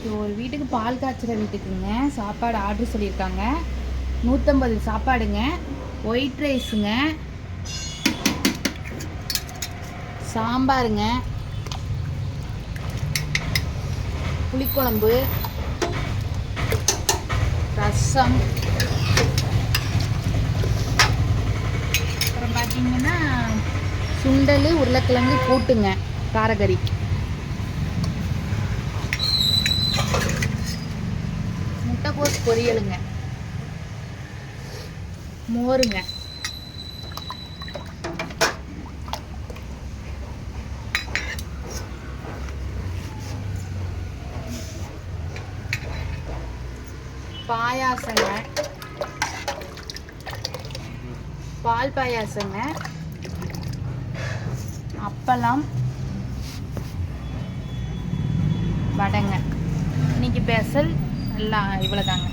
இப்போ ஒரு வீட்டுக்கு பால் காய்ச்சுற வீட்டுக்குங்க சாப்பாடு ஆர்டர் சொல்லியிருக்காங்க. 150 சாப்பாடுங்க, ஒயிட் ரைஸுங்க, சாம்பாருங்க, புளிக்குழம்பு, ரசம், அப்புறம் பார்த்தீங்கன்னா சுண்டல், உருளைக்கிழங்கு கூட்டுங்க, காரக்கறி, முட்டைக்கோஸ் பொரியலுங்க, மோருங்க, பாயாசங்க, பால் பாயாசங்க, அப்பளம், வடைங்க. இன்னைக்கு ஸ்பெஷல் எல்லாம் இவ்வளோதாங்க.